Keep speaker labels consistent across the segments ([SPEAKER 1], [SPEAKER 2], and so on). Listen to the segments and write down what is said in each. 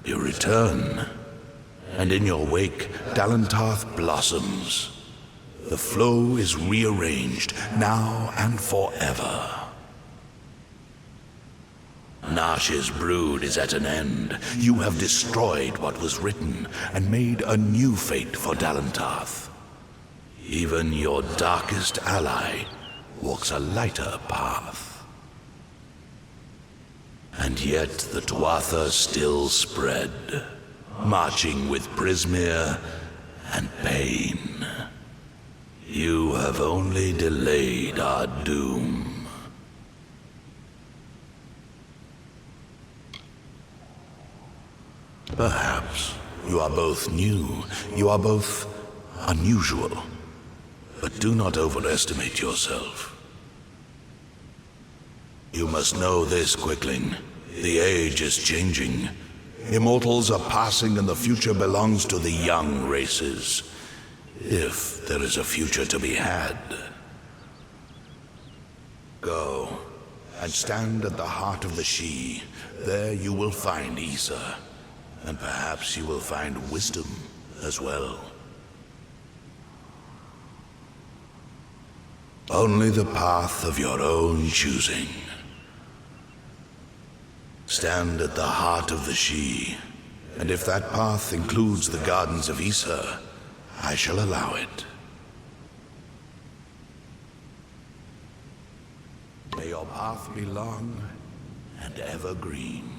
[SPEAKER 1] You return, and in your wake, Dalentarth blossoms. The flow is rearranged, now and forever. Nash's brood is at an end. You have destroyed what was written, and made a new fate for Dalentarth. Even your darkest ally walks a lighter path. And yet the Tuatha still spread, marching with Prismere and pain. You have only delayed our doom. Perhaps you are both new, you are both unusual. But do not overestimate yourself. You must know this, Quickling. The age is changing. Immortals are passing and the future belongs to the young races. If there is a future to be had. Go, and stand at the heart of the She. There you will find Issa. And perhaps you will find wisdom as well. Only the path of your own choosing. Stand at the heart of the She, and if that path includes the gardens of Issa, I shall allow it. May your path be long and evergreen.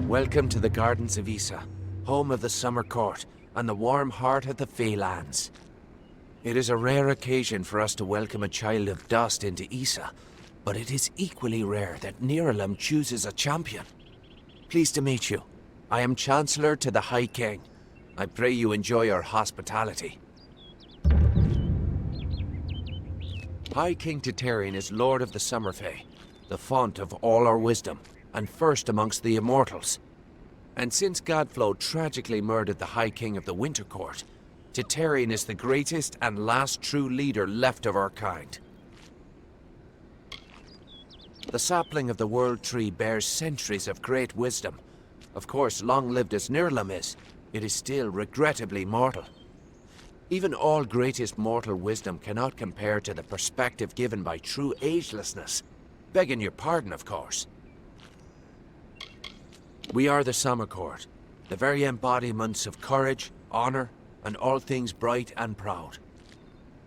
[SPEAKER 2] Welcome to the Gardens of Issa, home of the Summer Court, and the warm heart of the Feylands. It is a rare occasion for us to welcome a child of dust into Issa, but it is equally rare that Niralim chooses a champion. Pleased to meet you. I am Chancellor to the High King. I pray you enjoy our hospitality. High King Titarian is Lord of the Summerfey, the font of all our wisdom, and first amongst the immortals. And since Godflow tragically murdered the High King of the Winter Court, Titarian is the greatest and last true leader left of our kind. The sapling of the World Tree bears centuries of great wisdom. Of course, long-lived as Nirlam is, it is still regrettably mortal. Even all greatest mortal wisdom cannot compare to the perspective given by true agelessness. Begging your pardon, of course. We are the Summer Court, the very embodiments of courage, honor, and all things bright and proud.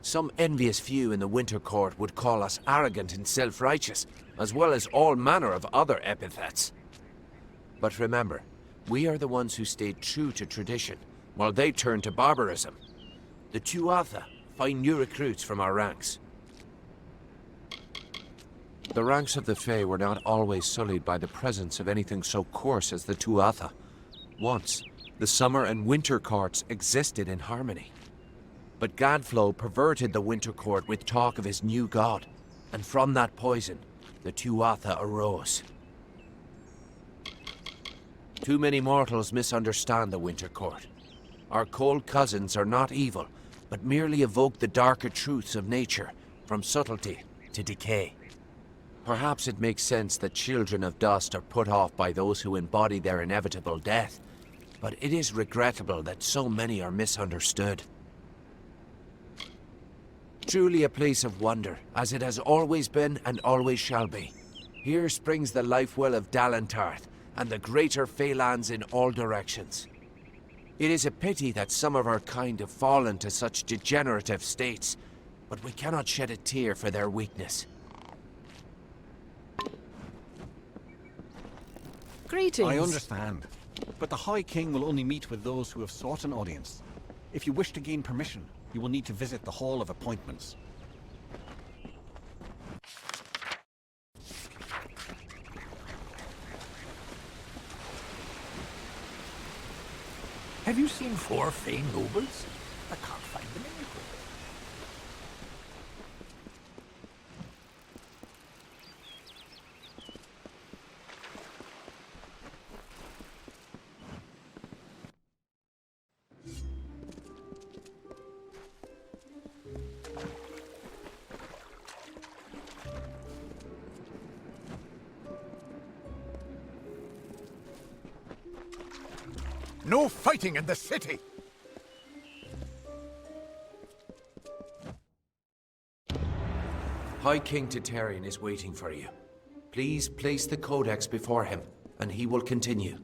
[SPEAKER 2] Some envious few in the Winter Court would call us arrogant and self-righteous, as well as all manner of other epithets. But remember, we are the ones who stayed true to tradition, while they turned to barbarism. The Tuatha find new recruits from our ranks. The ranks of the Fae were not always sullied by the presence of anything so coarse as the Tuatha. Once, the Summer and Winter Courts existed in harmony. But Godflow perverted the Winter Court with talk of his new god, and from that poison, the Tuatha arose. Too many mortals misunderstand the Winter Court. Our cold cousins are not evil, but merely evoke the darker truths of nature, from subtlety to decay. Perhaps it makes sense that children of dust are put off by those who embody their inevitable death, but it is regrettable that so many are misunderstood. Truly a place of wonder, as it has always been and always shall be. Here springs the life well of Dalentarth, and the greater Phalanx in all directions. It is a pity that some of our kind have fallen to such degenerative states, but we cannot shed a tear for their weakness.
[SPEAKER 3] Greetings.
[SPEAKER 4] I understand, but the High King will only meet with those who have sought an audience. If you wish to gain permission, you will need to visit the Hall of Appointments.
[SPEAKER 5] Have you seen 4 Fey nobles? I can't find them anywhere. No fighting in the city!
[SPEAKER 2] High King Tatarian is waiting for you. Please place the Codex before him, and he will continue.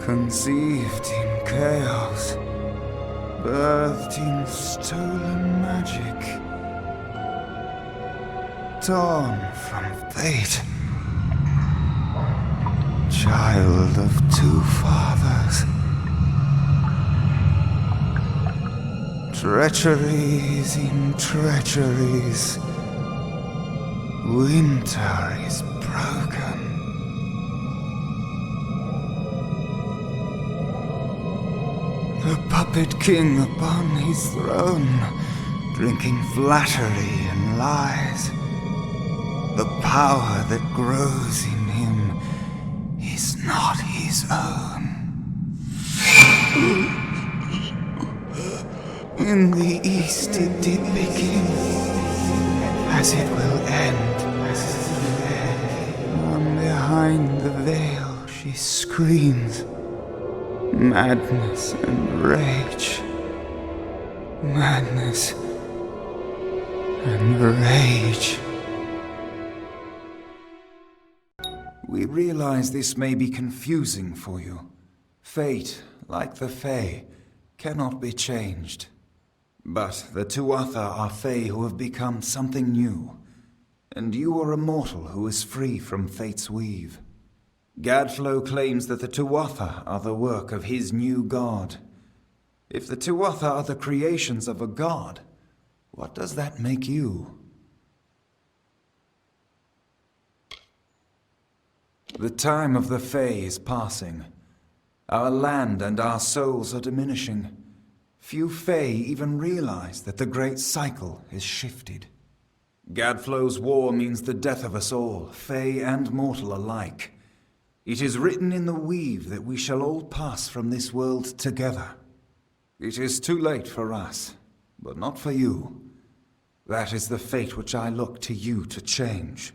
[SPEAKER 6] Conceived in chaos, birthed in stolen magic, torn from fate, child of 2 fathers, treacheries in treacheries, winter is broken. A puppet king upon his throne, drinking flattery and lies. The power that grows in him is not his own. In the east it did begin, as it will end. From behind the veil she screams. Madness and rage. Madness and rage. We realize this may be confusing for you. Fate, like the Fae, cannot be changed. But the Tuatha are Fae who have become something new, and you are a mortal who is free from Fate's weave. Gadflow claims that the Tuatha are the work of his new god. If the Tuatha are the creations of a god, what does that make you? The time of the Fae is passing. Our land and our souls are diminishing. Few Fae even realize that the great cycle is shifted. Gadflow's war means the death of us all, Fae and mortal alike. It is written in the weave that we shall all pass from this world together. It is too late for us, but not for you. That is the fate which I look to you to change.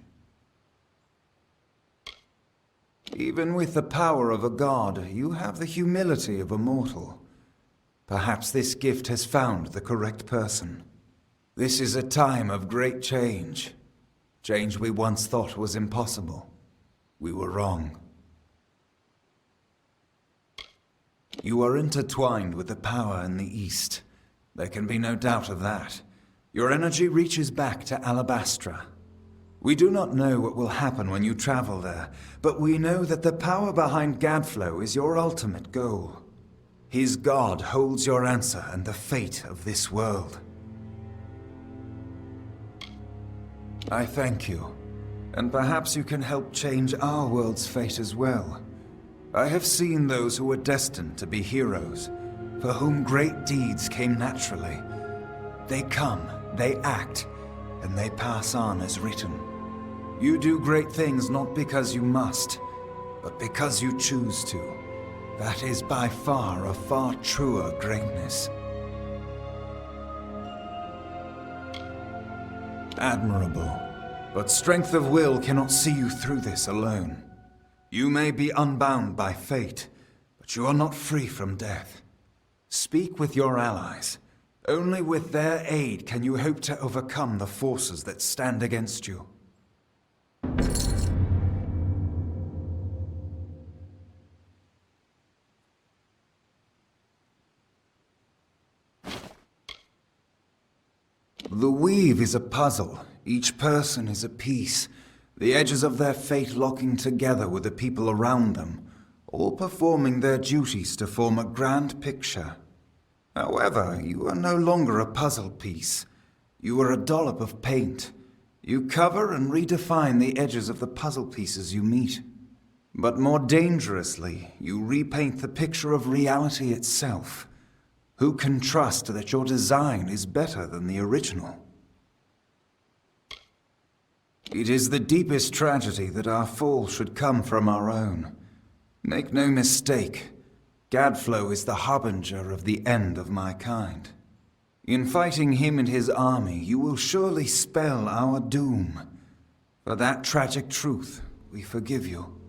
[SPEAKER 6] Even with the power of a god, you have the humility of a mortal. Perhaps this gift has found the correct person. This is a time of great change. Change we once thought was impossible. We were wrong. You are intertwined with the power in the East. There can be no doubt of that. Your energy reaches back to Alabastra. We do not know what will happen when you travel there, but we know that the power behind Gadflow is your ultimate goal. His god holds your answer and the fate of this world. I thank you, And perhaps you can help change our world's fate as well. I have seen those who were destined to be heroes, for whom great deeds came naturally. They come, they act, and they pass on as written. You do great things not because you must, but because you choose to. That is by far a far truer greatness. Admirable. But strength of will cannot see you through this alone. You may be unbound by fate, but you are not free from death. Speak with your allies. Only with their aid can you hope to overcome the forces that stand against you. The weave is a puzzle. Each person is a piece, the edges of their fate locking together with the people around them, all performing their duties to form a grand picture. However, you are no longer a puzzle piece. You are a dollop of paint. You cover and redefine the edges of the puzzle pieces you meet. But more dangerously, you repaint the picture of reality itself. Who can trust that your design is better than the original? It is the deepest tragedy that our fall should come from our own. Make no mistake, Gadflow is the harbinger of the end of my kind. In fighting him and his army, you will surely spell our doom. For that tragic truth, we forgive you.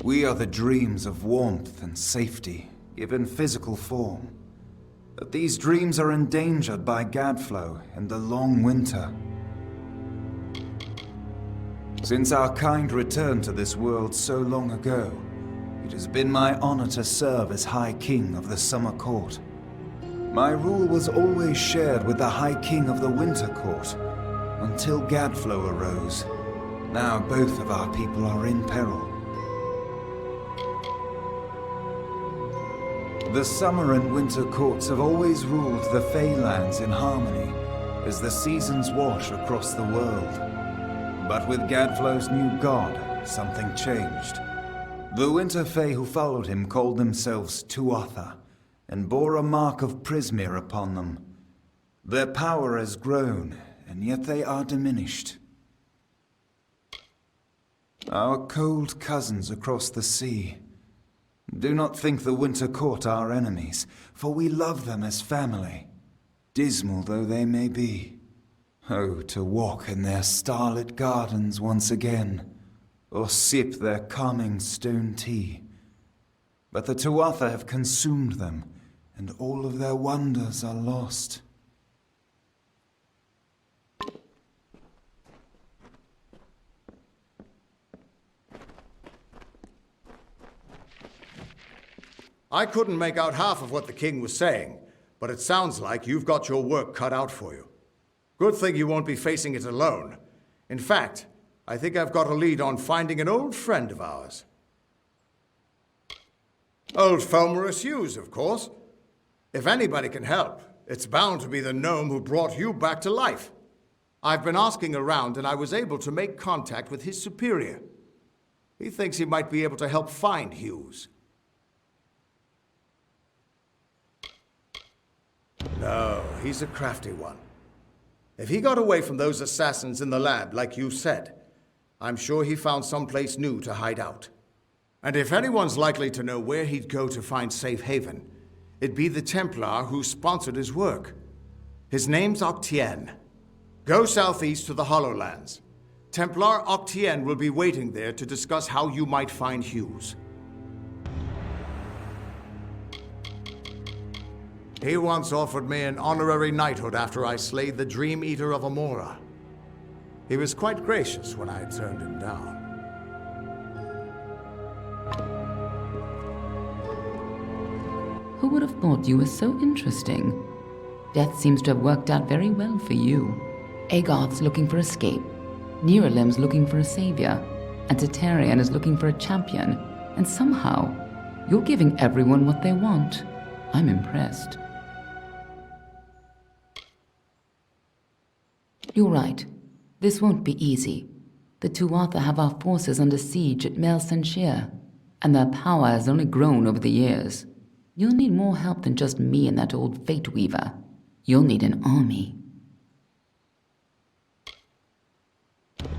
[SPEAKER 6] We are the dreams of warmth and safety, given physical form. But these dreams are endangered by Gadflow and the long winter. Since our kind returned to this world so long ago, it has been my honor to serve as High King of the Summer Court. My rule was always shared with the High King of the Winter Court, until Gadflow arose. Now both of our people are in peril. The Summer and Winter Courts have always ruled the Feylands in harmony, as the seasons wash across the world. But with Gadflow's new god, something changed. The Winter Fae who followed him called themselves Tuatha, and bore a mark of Prismere upon them. Their power has grown, and yet they are diminished. Our cold cousins across the sea. Do not think the Winter Court our enemies, for we love them as family, dismal though they may be. Oh, to walk in their starlit gardens once again, or sip their calming stone tea. But the Tuatha have consumed them, and all of their wonders are lost.
[SPEAKER 3] I couldn't make out half of what the king was saying, but it sounds like you've got your work cut out for you. Good thing you won't be facing it alone. In fact, I think I've got a lead on finding an old friend of ours. Old Fomorous Hughes, of course. If anybody can help, it's bound to be the gnome who brought you back to life. I've been asking around, and I was able to make contact with his superior. He thinks he might be able to help find Hughes. No, he's a crafty one. If he got away from those assassins in the lab, like you said, I'm sure he found someplace new to hide out. And if anyone's likely to know where he'd go to find safe haven, it'd be the Templar who sponsored his work. His name's Octien. Go southeast to the Hollowlands. Templar Octien will be waiting there to discuss how you might find Hughes. He once offered me an honorary knighthood after I slayed the Dream Eater of Amora. He was quite gracious when I turned him down.
[SPEAKER 7] Who would have thought you were so interesting? Death seems to have worked out very well for you. Agarth's looking for escape, Neuralim's looking for a savior, and Tatarian is looking for a champion, and somehow, you're giving everyone what they want. I'm impressed. You're right. This won't be easy. The Tuatha have our forces under siege at Mel Senshir, and their power has only grown over the years. You'll need more help than just me and that old Fate Weaver. You'll need an army.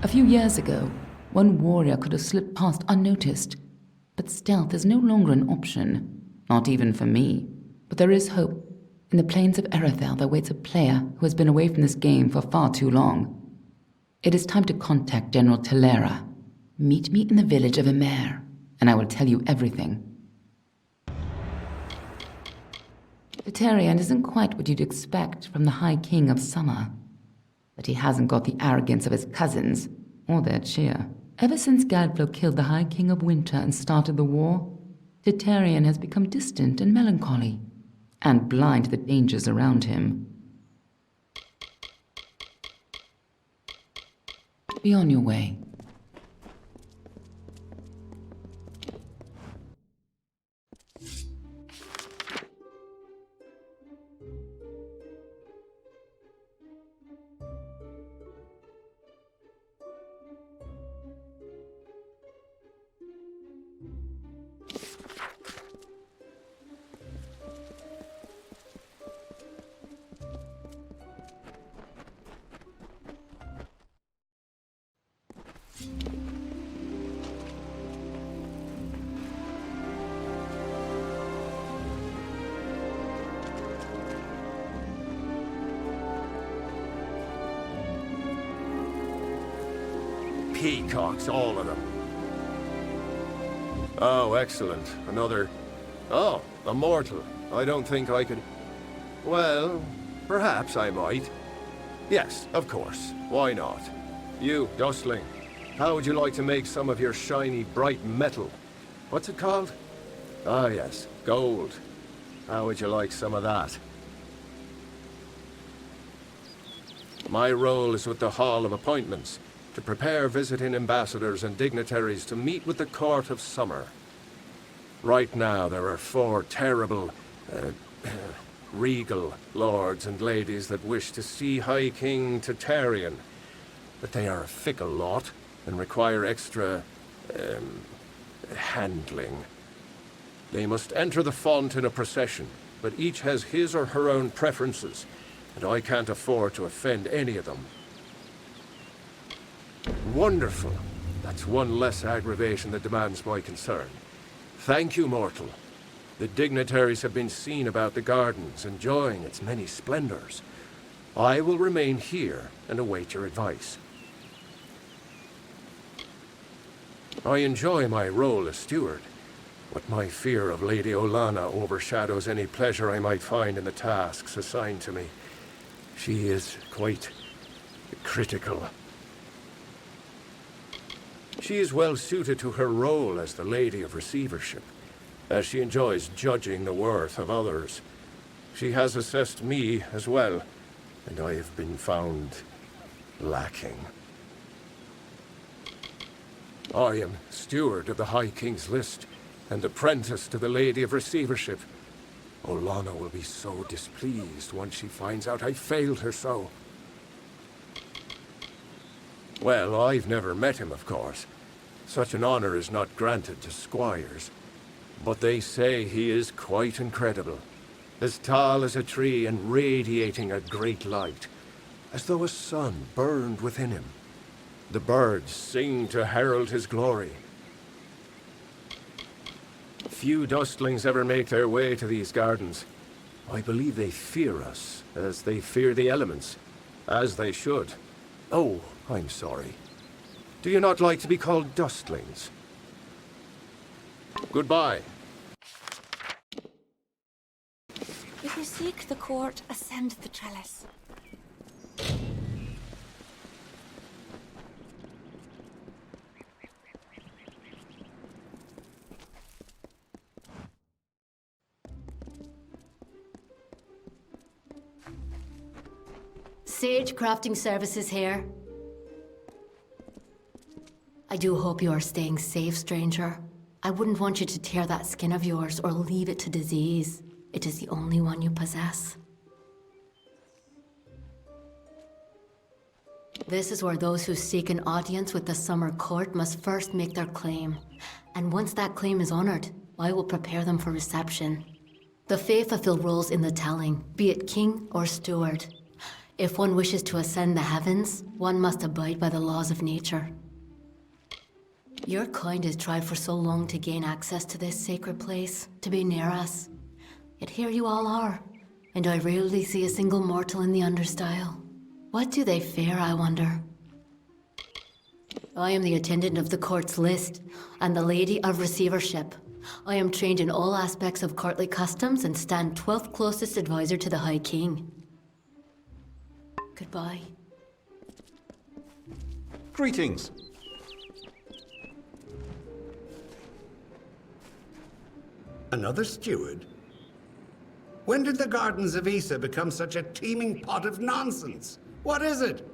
[SPEAKER 7] A few years ago, one warrior could have slipped past unnoticed, but stealth is no longer an option, not even for me. But there is hope. In the plains of Erethel there waits a player who has been away from this game for far too long. It is time to contact General Telera. Meet me in the village of Emer, and I will tell you everything. Vitarian isn't quite what you'd expect from the High King of Summer, but he hasn't got the arrogance of his cousins, or their cheer. Ever since Gadflow killed the High King of Winter and started the war, Vitarian has become distant and melancholy, and blind to the dangers around him. Be on your way.
[SPEAKER 8] Peacocks, all of them. Oh, excellent. Another... Oh, a mortal. I don't think I could... Well, perhaps I might. Yes, of course. Why not? You, Dustling, how would you like to make some of your shiny, bright metal? What's it called? Ah, yes, gold. How would you like some of that? My role is with the Hall of Appointments, to prepare visiting ambassadors and dignitaries to meet with the Court of Summer. Right now, there are 4 terrible, regal lords and ladies that wish to see High King Tatarian, but they are a fickle lot and require extra, handling. They must enter the font in a procession, but each has his or her own preferences, and I can't afford to offend any of them. Wonderful. That's one less aggravation that demands my concern. Thank you, mortal. The dignitaries have been seen about the gardens, enjoying its many splendors. I will remain here and await your advice. I enjoy my role as steward, but my fear of Lady Olana overshadows any pleasure I might find in the tasks assigned to me. She is quite critical. She is well suited to her role as the Lady of Receivership, as she enjoys judging the worth of others. She has assessed me as well, and I have been found lacking. I am steward of the High King's list, and apprentice to the Lady of Receivership. Olana will be so displeased once she finds out I failed her so. Well, I've never met him, of course. Such an honor is not granted to squires. But they say he is quite incredible. As tall as a tree and radiating a great light, as though a sun burned within him. The birds sing to herald his glory. Few dustlings ever make their way to these gardens. I believe they fear us, as they fear the elements. As they should. Oh, I'm sorry. Do you not like to be called dustlings? Goodbye.
[SPEAKER 9] If you seek the court, ascend the trellis.
[SPEAKER 10] Sage Crafting Services here. I do hope you are staying safe, stranger. I wouldn't want you to tear that skin of yours or leave it to disease. It is the only one you possess. This is where those who seek an audience with the Summer Court must first make their claim. And once that claim is honored, I will prepare them for reception. The Fae fulfill roles in the telling, be it king or steward. If one wishes to ascend the heavens, one must abide by the laws of nature. Your kind has tried for so long to gain access to this sacred place, to be near us. Yet here you all are, and I rarely see a single mortal in the Understyle. What do they fear, I wonder? I am the attendant of the court's list, and the lady of receivership. I am trained in all aspects of courtly customs and stand 12th closest advisor to the High King. Goodbye.
[SPEAKER 4] Greetings.
[SPEAKER 11] Another steward? When did the Gardens of Issa become such a teeming pot of nonsense? What is it?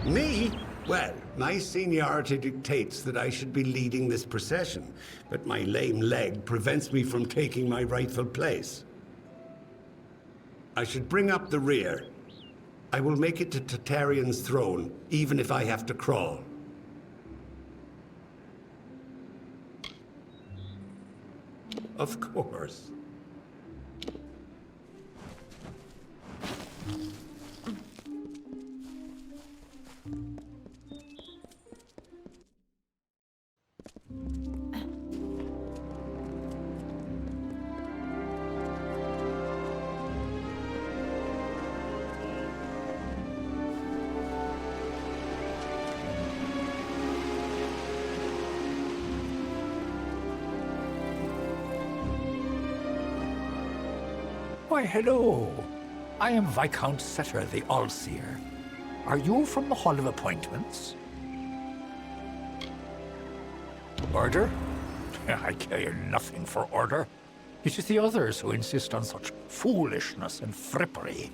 [SPEAKER 11] Me? Well, my seniority dictates that I should be leading this procession, but my lame leg prevents me from taking my rightful place. I should bring up the rear. I will make it to Tartarean's throne, even if I have to crawl. Of course.
[SPEAKER 5] Why, hello. I am Viscount Setter, the All-Seer. Are you from the Hall of Appointments? Order? I care nothing for order. It is the others who insist on such foolishness and frippery.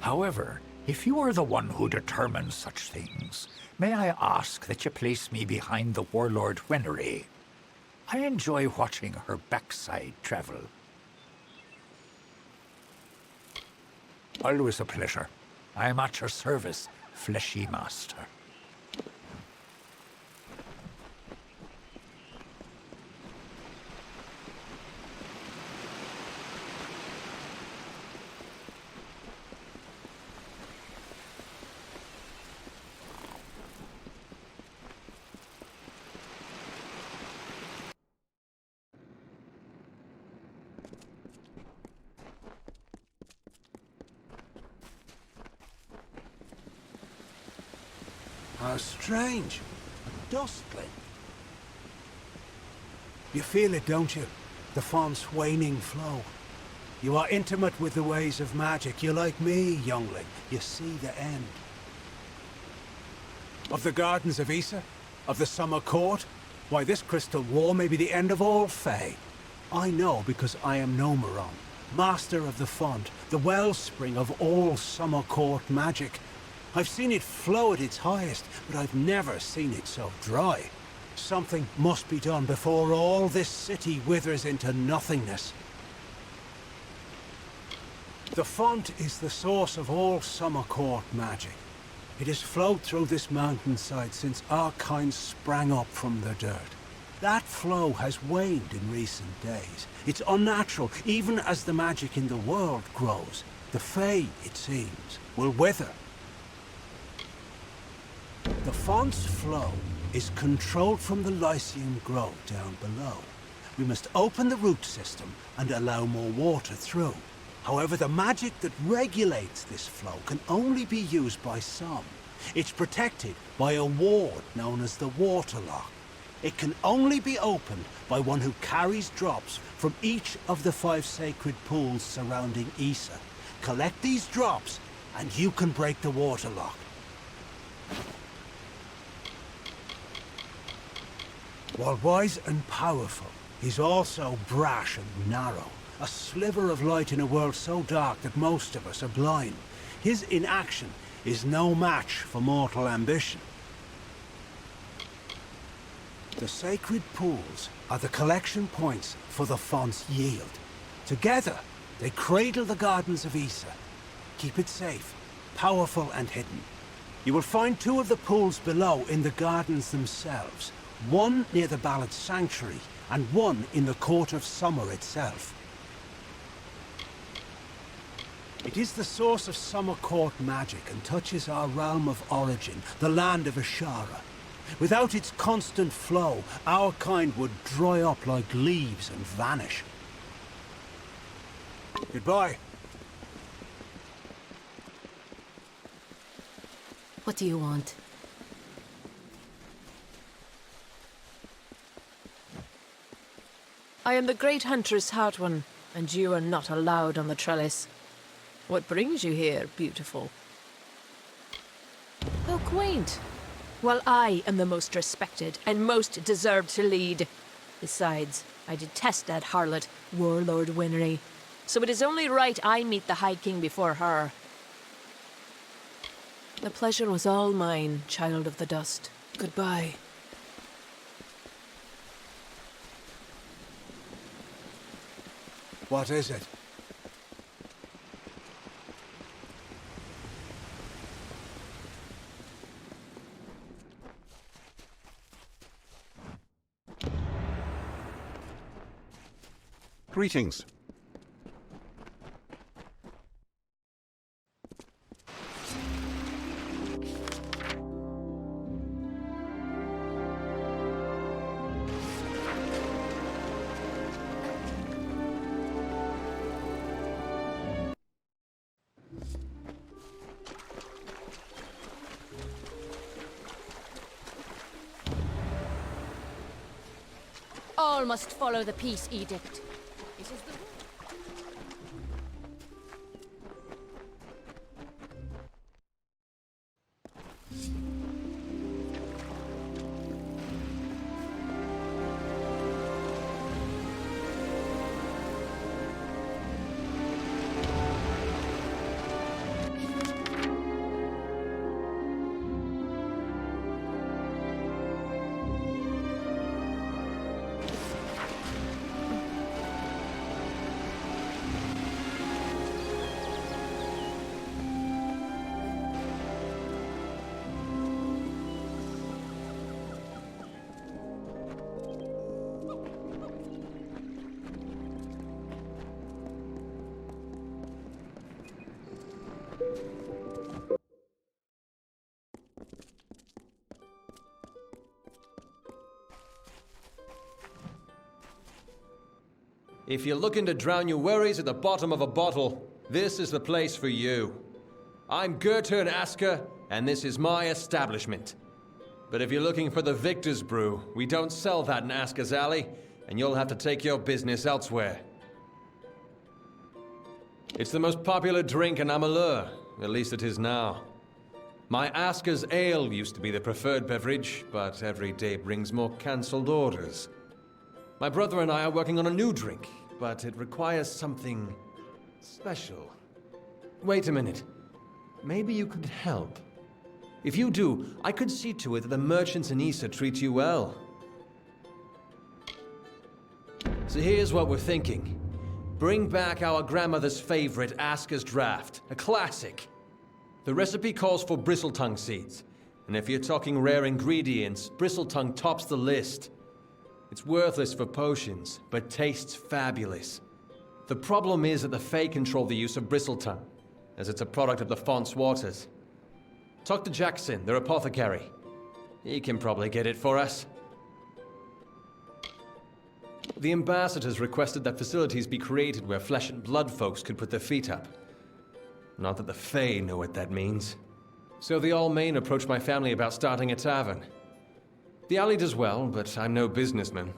[SPEAKER 5] However, if you are the one who determines such things, may I ask that you place me behind the Warlord Wenery? I enjoy watching her backside travel. Always a pleasure. I am at your service, fleshy master.
[SPEAKER 2] How strange. A dustling. You feel it, don't you? The font's waning flow. You are intimate with the ways of magic. You're like me, youngling. You see the end. Of the Gardens of Issa? Of the Summer Court? Why, this crystal wall may be the end of all Fae. I know because I am Nomeron, master of the font, the wellspring of all Summer Court magic. I've seen it flow at its highest, but I've never seen it so dry. Something must be done before all this city withers into nothingness. The font is the source of all Summer Court magic. It has flowed through this mountainside since our kind sprang up from the dirt. That flow has waned in recent days. It's unnatural, even as the magic in the world grows. The Fae, it seems, will wither. The font's flow is controlled from the Lyceum Grove down below. We must open the root system and allow more water through. However, the magic that regulates this flow can only be used by some. It's protected by a ward known as the Waterlock. It can only be opened by one who carries drops from each of the 5 sacred pools surrounding Issa. Collect these drops, and you can break the Waterlock. While wise and powerful, he's also brash and narrow. A sliver of light in a world so dark that most of us are blind. His inaction is no match for mortal ambition. The sacred pools are the collection points for the font's yield. Together, they cradle the Gardens of Issa.
[SPEAKER 12] Keep it safe, powerful and hidden. You will find 2 of the pools below in the gardens themselves. One near the Ballad Sanctuary, and one in the Court of Summer itself. It is the source of Summer Court magic and touches our realm of origin, the land of Ashara. Without its constant flow, our kind would dry up like leaves and vanish. Goodbye.
[SPEAKER 10] What do you want?
[SPEAKER 13] I am the great huntress Hartwan, and you are not allowed on the trellis. What brings you here, beautiful? How quaint. Well, I am the most respected and most deserved to lead. Besides, I detest that harlot, Warlord Winry. So it is only right I meet the High King before her. The pleasure was all mine, child of the dust. Goodbye.
[SPEAKER 12] What is it?
[SPEAKER 4] Greetings.
[SPEAKER 14] All must follow the peace edict. It is the
[SPEAKER 15] If you're looking to drown your worries at the bottom of a bottle, this is the place for you. I'm Gurturn Asker, and this is my establishment. But if you're looking for the Victor's Brew, we don't sell that in Asker's Alley, and you'll have to take your business elsewhere. It's the most popular drink in Amalur, at least it is now. My Asker's Ale used to be the preferred beverage, but every day brings more cancelled orders. My brother and I are working on a new drink, but it requires something special. Wait a minute. Maybe you could help. If you do, I could see to it that the merchants in Issa treat you well. So here's what we're thinking. Bring back our grandmother's favorite Asker's Draft, a classic. The recipe calls for bristletongue seeds, and if you're talking rare ingredients, bristletongue tops the list. It's worthless for potions, but tastes fabulous. The problem is that the Fae control the use of bristletongue, as it's a product of the Font's waters. Talk to Jackson, their apothecary. He can probably get it for us. The ambassadors requested that facilities be created where flesh and blood folks could put their feet up. Not that the Fae know what that means. So the Almain approached my family about starting a tavern. The alley does well, but I'm no businessman.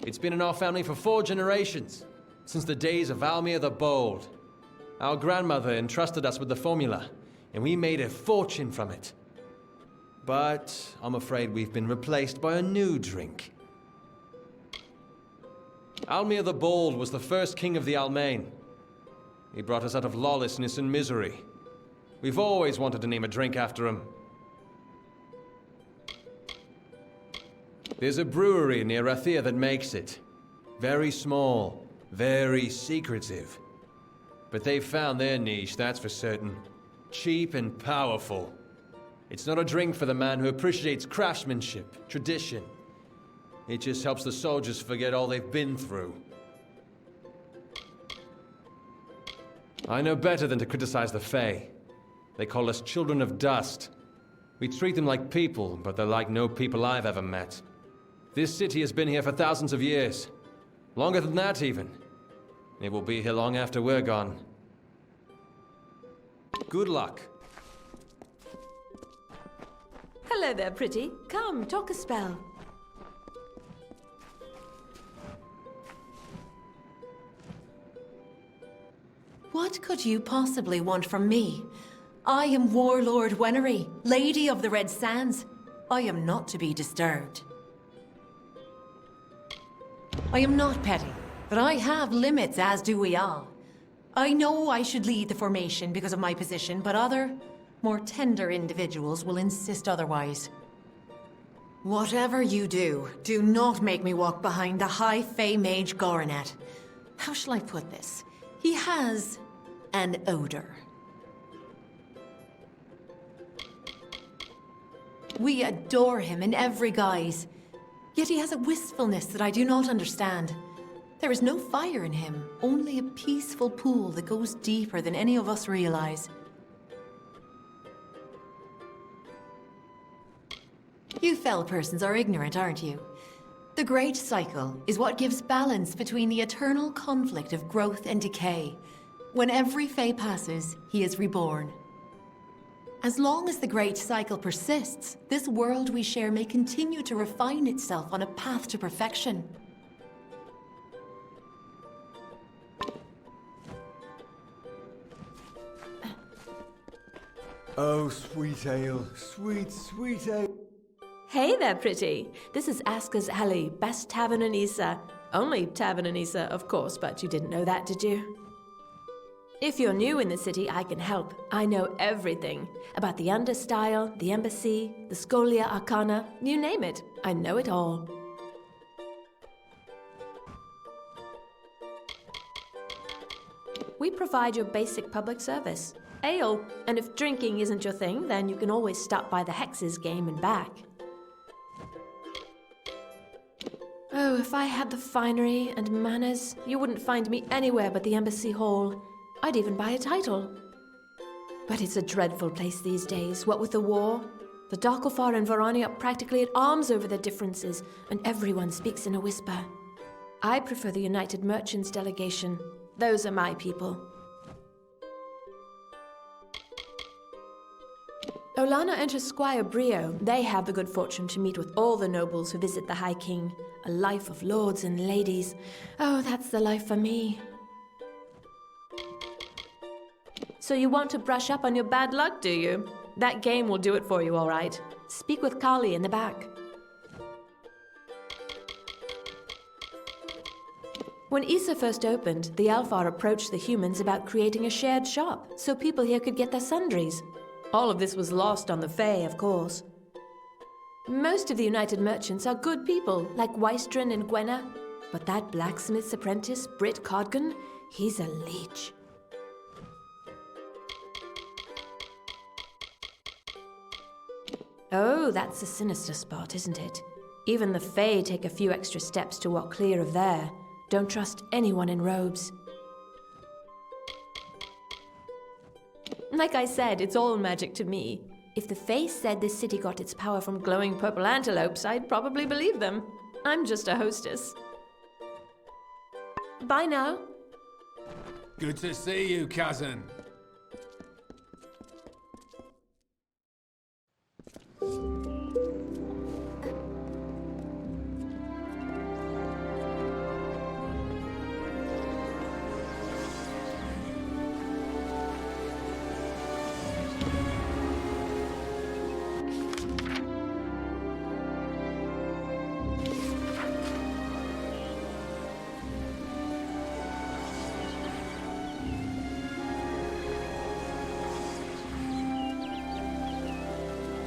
[SPEAKER 15] It's been in our family for 4 generations, since the days of Almir the Bold. Our grandmother entrusted us with the formula, and we made a fortune from it. But I'm afraid we've been replaced by a new drink. Almir the Bold was the first king of the Almain. He brought us out of lawlessness and misery. We've always wanted to name a drink after him. There's a brewery near Rathir that makes it. Very small, very secretive. But they've found their niche, that's for certain. Cheap and powerful. It's not a drink for the man who appreciates craftsmanship, tradition. It just helps the soldiers forget all they've been through. I know better than to criticize the Fae. They call us children of dust. We treat them like people, but they're like no people I've ever met. This city has been here for thousands of years. Longer than that, even. It will be here long after we're gone. Good luck.
[SPEAKER 13] Hello there, pretty. Come, talk a spell.
[SPEAKER 16] What could you possibly want from me? I am Warlord Wenery, Lady of the Red Sands. I am not to be disturbed. I am not petty, but I have limits, as do we all. I know I should lead the formation because of my position, but other, more tender individuals will insist otherwise. Whatever you do, do not make me walk behind the High Fae Mage Goronet. How shall I put this? He has an odor. We adore him in every guise, yet he has a wistfulness that I do not understand. There is no fire in him, only a peaceful pool that goes deeper than any of us realize. You fell persons are ignorant, aren't you? The Great Cycle is what gives balance between the eternal conflict of growth and decay. When every Fae passes, he is reborn. As long as the Great Cycle persists, this world we share may continue to refine itself on a path to perfection.
[SPEAKER 17] Oh, sweet ale, sweet, sweet ale.
[SPEAKER 13] Hey there, pretty. This is Aska's Alley, best tavern in Issa. Only tavern in Issa, of course, but you didn't know that, did you? If you're new in the city, I can help. I know everything. About the Understyle, the Embassy, the Scholia Arcana, you name it. I know it all. We provide your basic public service. Ale. And if drinking isn't your thing, then you can always stop by the Hexes game and back. Oh, if I had the finery and manners, you wouldn't find me anywhere but the Embassy Hall. I'd even buy a title. But it's a dreadful place these days, what with the war. The Darkofar and Varani are practically at arms over their differences, and everyone speaks in a whisper. I prefer the United Merchants delegation. Those are my people. Olana and her squire Brio, they have the good fortune to meet with all the nobles who visit the High King. A life of lords and ladies. Oh, that's the life for me. So you want to brush up on your bad luck, do you? That game will do it for you, all right. Speak with Kali in the back. When Issa first opened, the Alfar approached the humans about creating a shared shop, so people here could get their sundries. All of this was lost on the Fae, of course. Most of the United Merchants are good people, like Wystron and Gwenna. But that blacksmith's apprentice, Britt Codgan, he's a leech. Oh, that's a sinister spot, isn't it? Even the Fae take a few extra steps to walk clear of there. Don't trust anyone in robes. Like I said, it's all magic to me. If the Fae said this city got its power from glowing purple antelopes, I'd probably believe them. I'm just a hostess. Bye now.
[SPEAKER 18] Good to see you, cousin.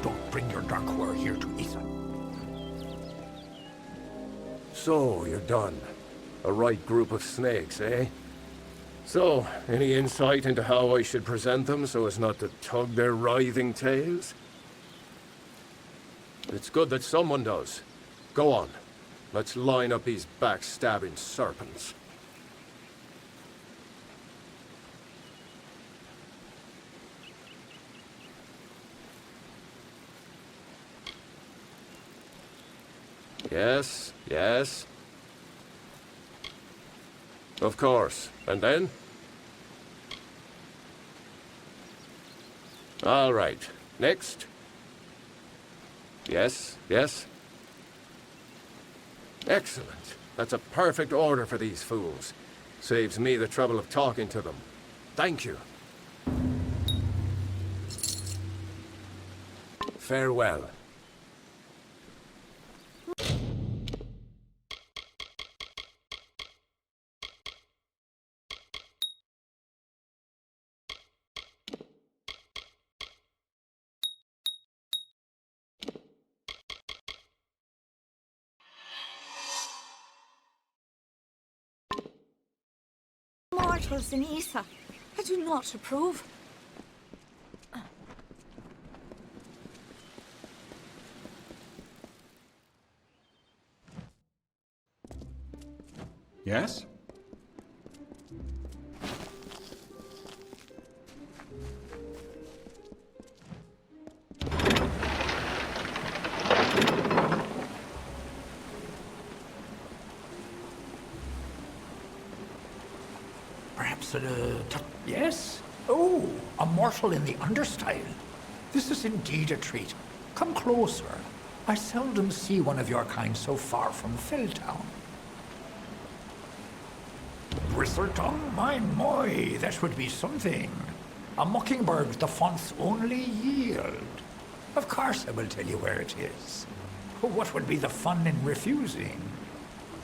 [SPEAKER 5] Don't bring your darkware here to Ethan.
[SPEAKER 8] So, you're done. A right group of snakes, eh? So, any insight into how I should present them so as not to tug their writhing tails? It's good that someone does. Go on. Let's line up these backstabbing serpents. Yes, yes. Of course. And then? All right. Next. Yes, yes. Excellent. That's a perfect order for these fools. Saves me the trouble of talking to them. Thank you. Farewell.
[SPEAKER 9] Mortals in Isa. I do not approve.
[SPEAKER 4] Yes?
[SPEAKER 5] Perhaps yes? Oh, a mortal in the understyle. This is indeed a treat. Come closer. I seldom see one of your kind so far from Felltown. Bristletongue? My, that would be something. A mockingbird the font's only yield. Of course I will tell you where it is. What would be the fun in refusing?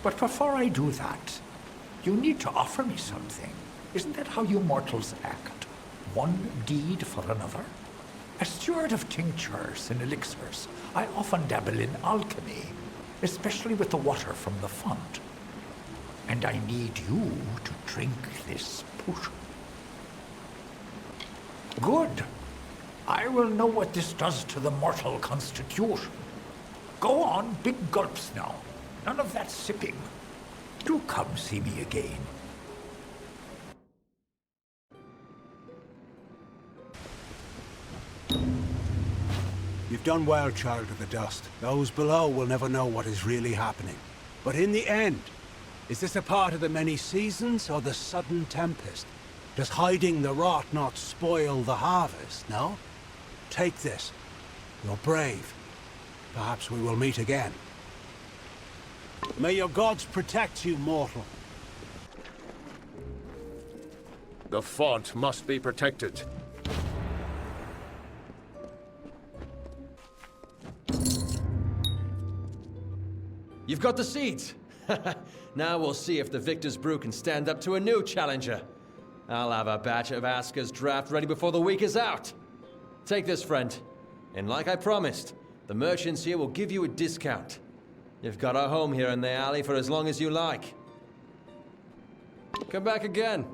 [SPEAKER 5] But before I do that, you need to offer me something. Isn't that how you mortals act? One deed for another? As steward of tinctures and elixirs, I often dabble in alchemy, especially with the water from the font. And I need you to drink this potion. Good. I will know what this does to the mortal constitution. Go on, big gulps now. None of that sipping. Do come see me again.
[SPEAKER 12] You've done well, Child of the Dust. Those below will never know what is really happening. But in the end, is this a part of the many seasons or the sudden tempest? Does hiding the rot not spoil the harvest, no? Take this. You're brave. Perhaps we will meet again. May your gods protect you, mortal.
[SPEAKER 8] The font must be protected.
[SPEAKER 15] You've got the seeds! Now we'll see if the Victor's Brew can stand up to a new challenger. I'll have a batch of Aska's draft ready before the week is out. Take this, friend. And like I promised, the merchants here will give you a discount. You've got a home here in the alley for as long as you like. Come back again.